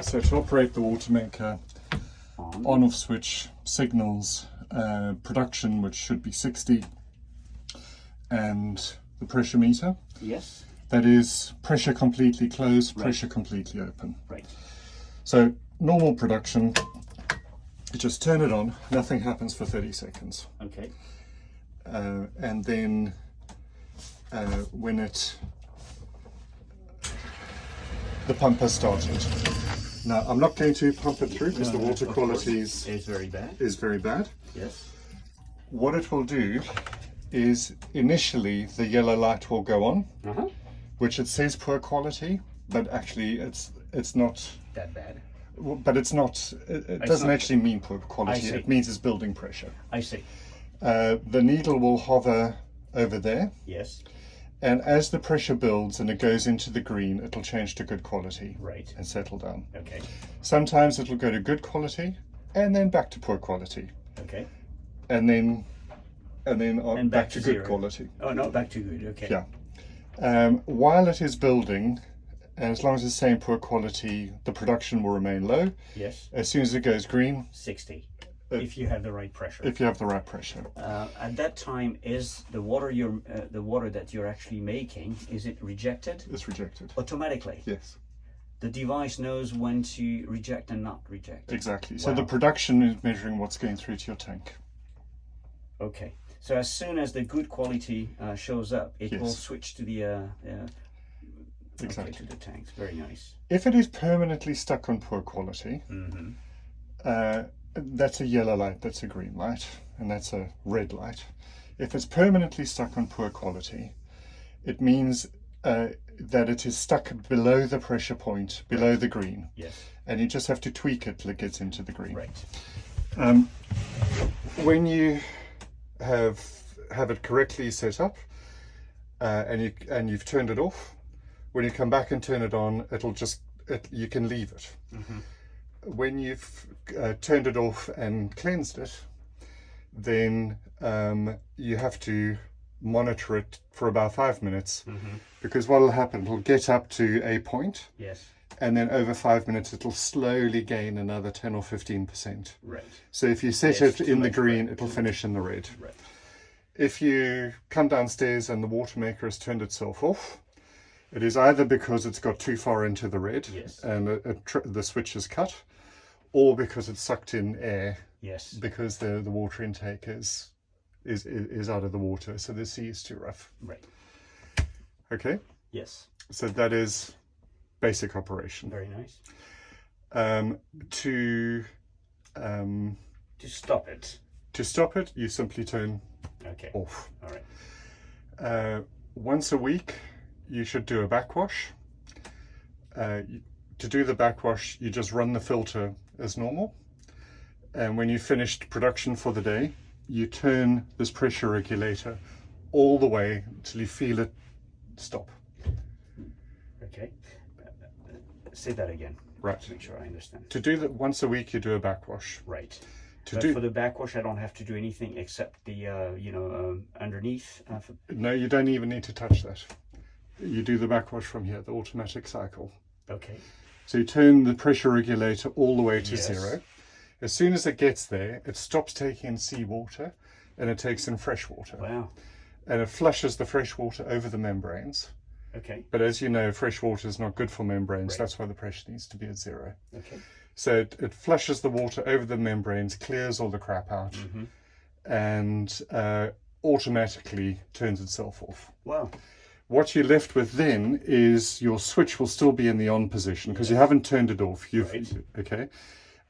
So to operate the watermaker, on-off switch signals production, which should be 60, and the pressure meter. Yes. That is pressure completely closed, Right. pressure completely open. Right. So normal production, you just turn it on, nothing happens for 30 seconds. Okay. And then when the pump has started. Now I'm not going to pump it through because the water quality is very bad. very bad. Yes. What it will do is initially the yellow light will go on, which it says poor quality, but actually it's not That bad. But it's not. It doesn't actually mean poor quality. It means it's building pressure. I see. The needle will hover over there, Yes. and as the pressure builds and it goes into the green, it'll change to good quality Right. and settle down. Okay. Sometimes it'll go to good quality and then back to poor quality, Okay. and then back to good zero. quality. Oh, no, back to good. Okay. Yeah. While it is building, and as long as it's saying poor quality, the production will remain low. Yes. As soon as it goes green, 60. If you have the right pressure. if you have the right pressure. At that time, is the water that you're actually making, is it rejected It's rejected. automatically? Yes, The device knows when to reject and not reject. exactly. So Wow. the production is measuring what's going through to your tank. Okay. So as soon as the good quality shows up, it will Yes. switch to the Exactly. to the tanks. Very nice. If it is permanently stuck on poor quality, that's a yellow light, that's a green light, and that's a red light. If it's permanently stuck on poor quality, it means that it is stuck below the pressure point, below the green. Yes. And you just have to tweak it till it gets into the green. Right. When you have it correctly set up and you've turned it off, when you come back and turn it on, you can leave it. When you've turned it off and cleansed it, then you have to monitor it for about 5 minutes, because what will happen, it'll get up to a point, Yes. and then over 5 minutes it'll slowly gain another 10 or 15%. Right. So if you set Yes, it too in the much green, red, it'll too finish in the red. Right. If you come downstairs and the watermaker has turned itself off, it is either because it's got too far into the red, Yes. and the switch is cut, or because it's sucked in air, Yes. because the water intake is out of the water, so the sea is too rough. Right. Okay, Yes. so that is basic operation. Very nice. To stop it. stop it, you simply turn Okay. off. All right. Once a week, you should do a backwash. To do the backwash, you just run the filter as normal. And when you've finished production for the day, you turn this pressure regulator all the way until you feel it stop. Okay. Say that again. Right. To make sure I understand. To do that once a week, you do a backwash. Right. To But do for the backwash, I don't have to do anything except the underneath. No, you don't even need to touch that. You do the backwash from here, the automatic cycle. Okay. So you turn the pressure regulator all the way to Yes. 0. As soon as it gets there, it stops taking in seawater and it takes in fresh water. Wow. And it flushes the fresh water over the membranes. Okay. But as you know, fresh water is not good for membranes. Right. That's why the pressure needs to be at 0. Okay. So it flushes the water over the membranes, clears all the crap out, and automatically turns itself off. Wow. What you're left with then is your switch will still be in the on position because you haven't turned it off. Okay.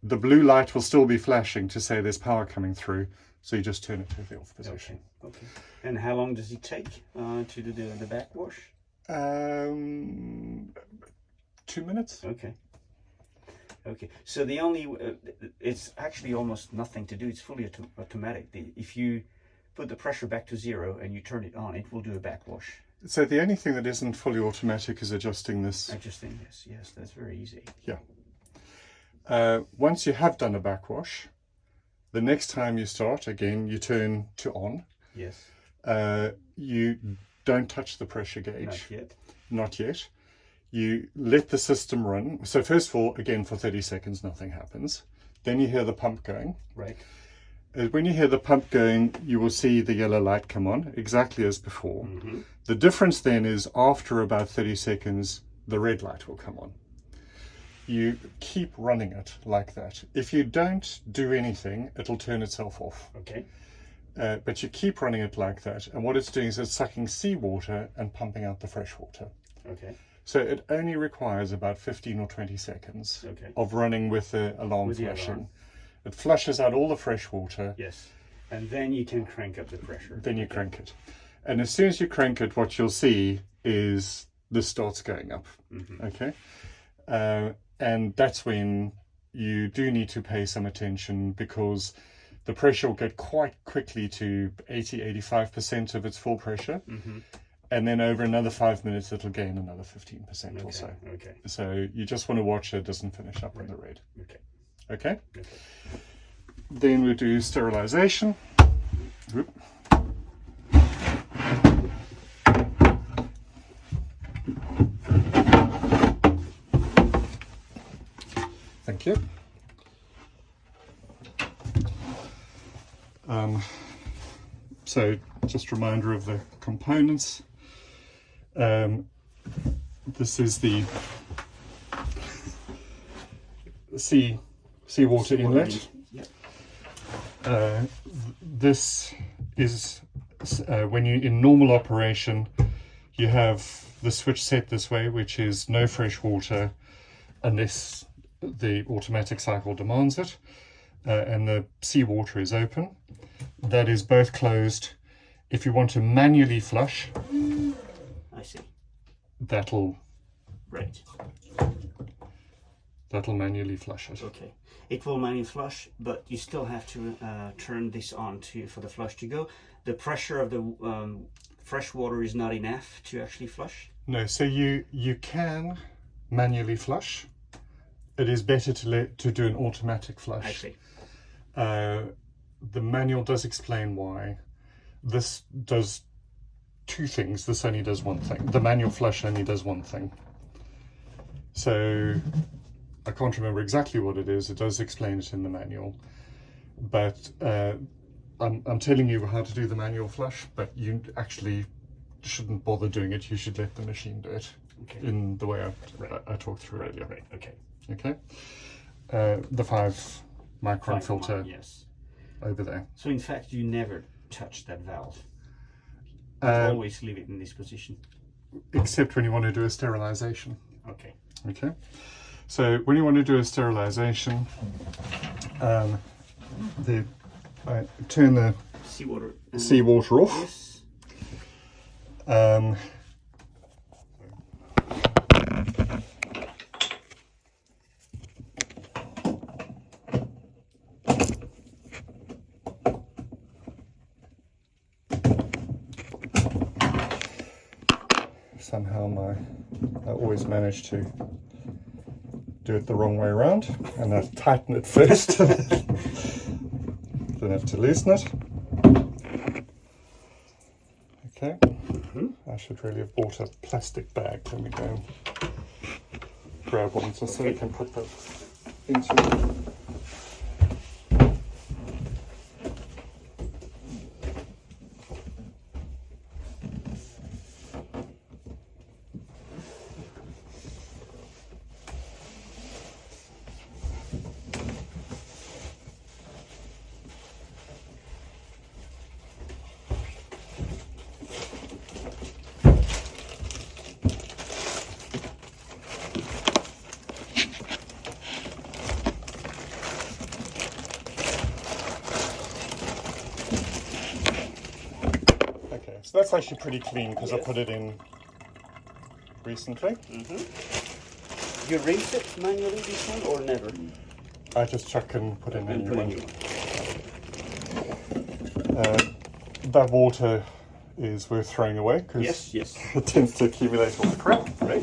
The blue light will still be flashing to say there's power coming through, so you just turn it to the off position. Okay. And how long does it take to do the backwash? 2 minutes. Okay. Okay. So the only it's actually almost nothing to do. It's fully automatic. If you put the pressure back to 0 and you turn it on, it will do a backwash. So the only thing that isn't fully automatic is adjusting this. Adjusting this. Yes, that's very easy. Yeah. Once you have done a backwash, the next time you start, again, you turn to on. Yes. You don't touch the pressure gauge. Not yet. Not yet. You let the system run. So first of all, again, for 30 seconds, nothing happens. Then you hear the pump going. Right. When you hear the pump going, you will see the yellow light come on, exactly as before. Mm-hmm. The difference then is after about 30 seconds, the red light will come on. You keep running it like that. If you don't do anything, it'll turn itself off. Okay. But you keep running it like that. And what it's doing is it's sucking seawater and pumping out the fresh water. Okay. So it only requires about 15 or 20 seconds of running with the alarm flashing. It flushes out all the fresh water. Yes. And then you can crank up the pressure. Then you crank it. And as soon as you crank it, what you'll see is this starts going up. Mm-hmm. Okay. And that's when you do need to pay some attention, because the pressure will get quite quickly to 80-85% of its full pressure. Mm-hmm. And then over another 5 minutes, it'll gain another 15% or so. Okay. So you just want to watch it doesn't finish up in the red. Okay. Okay? Okay. Then we do sterilization. Whoop. Thank you. So just a reminder of the components. This is the seawater inlet. Yep. This is when you in normal operation, you have the switch set this way, which is no fresh water unless the automatic cycle demands it, and the seawater is open. That is both closed. If you want to manually flush, I see. That'll Right. manually flush it. Okay. It will manually flush, but you still have to turn this on for the flush to go. The pressure of the fresh water is not enough to actually flush? No, so you can manually flush. It is better to do an automatic flush. I see. The manual does explain why. This does two things. This only does one thing. The manual flush only does one thing. So I can't remember exactly what it is. It does explain it in the manual, but I'm telling you how to do the manual flush, but you actually shouldn't bother doing it. You should let the machine do it in the way I talked through earlier. Right. Okay. Okay. The 5 micron filter yes. over there. So in fact, you never touch that valve. Always leave it in this position. Except when you want to do a sterilization. Okay. Okay. So when you want to do a sterilization, I turn the seawater off. Yes. Somehow I always manage to do it the wrong way around, and I tighten it first. Then have to loosen it. Okay. I should really have bought a plastic bag. Let me go and grab one just so we can put that into. So that's actually pretty clean because I put it in recently. You rinse it manually, this one, or never? I just chuck and put in a new one. That water is worth throwing away because it tends to accumulate all the crap. Right.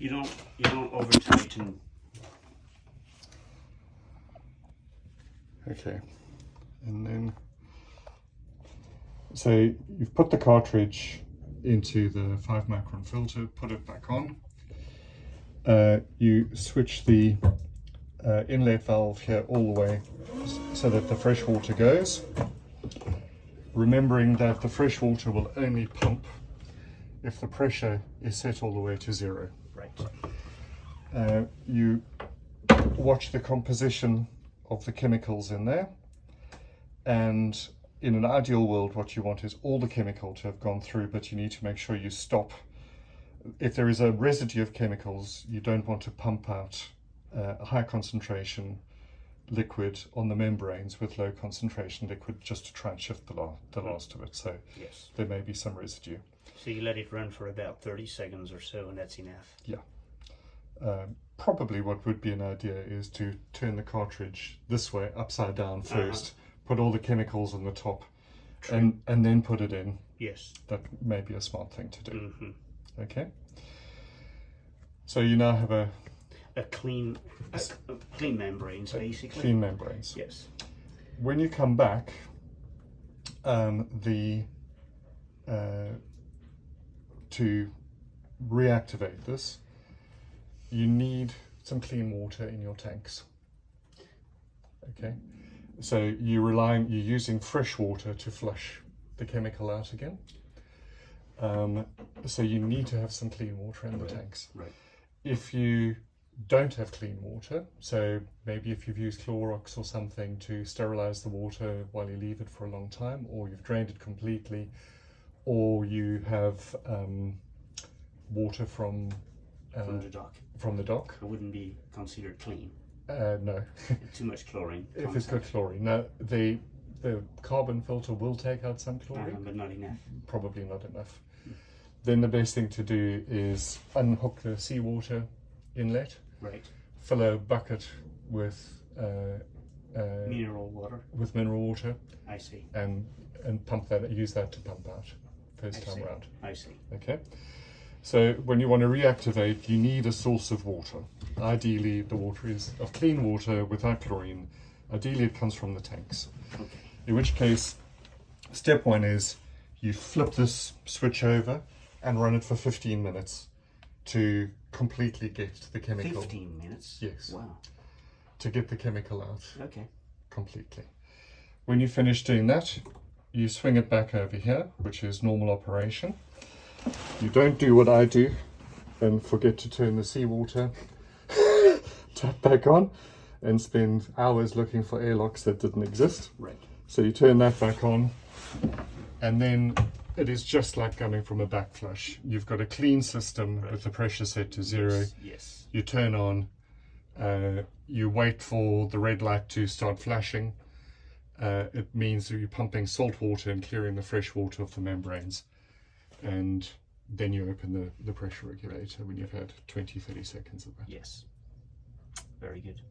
You don't over tighten. Okay, and then so you've put the cartridge into the 5 micron filter, put it back on. You switch the inlet valve here all the way so that the fresh water goes, remembering that the fresh water will only pump if the pressure is set all the way to 0. Right. You watch the composition of the chemicals in there, and in an ideal world what you want is all the chemical to have gone through, but you need to make sure you stop. If there is a residue of chemicals, you don't want to pump out a high concentration liquid on the membranes with low concentration liquid just to try and shift the last of it, so Yes. there may be some residue. So you let it run for about 30 seconds or so, and that's enough. Yeah. Probably what would be an idea is to turn the cartridge this way, upside down first, put all the chemicals on the top, and then put it in. Yes. That may be a smart thing to do. Mm-hmm. Okay. So you now have a Clean membranes, basically. clean membranes. Yes. When you come back, to reactivate this, you need some clean water in your tanks. Okay, so you're using fresh water to flush the chemical out again. So you need to have some clean water in the tanks. Right. If you don't have clean water, so maybe if you've used Clorox or something to sterilize the water while you leave it for a long time, or you've drained it completely, or you have water from the dock. It wouldn't be considered clean. No. Too much chlorine. If it's got chlorine. Now, the carbon filter will take out some chlorine. But not enough. Probably not enough. Then the best thing to do is unhook the seawater inlet. Right. Fill a bucket with Mineral water. With mineral water. I see. And pump that. Use that to pump out first time round. I see. Okay. So when you want to reactivate, you need a source of water. Ideally, the water is of clean water without chlorine. Ideally, it comes from the tanks. Okay. In which case, step 1 is you flip this switch over and run it for 15 minutes to completely get the chemical. 15 minutes? Yes. Wow. To get the chemical out. Okay. Completely. When you finish doing that, you swing it back over here, which is normal operation. You don't do what I do and forget to turn the seawater tap back on and spend hours looking for airlocks that didn't exist. Right. So you turn that back on, and then it is just like coming from a back flush. You've got a clean system with the pressure set to 0. Yes. You turn on, you wait for the red light to start flashing. It means that you're pumping salt water and clearing the fresh water of the membranes. And then you open the pressure regulator when you've had 20-30 seconds of that. Yes. Very good.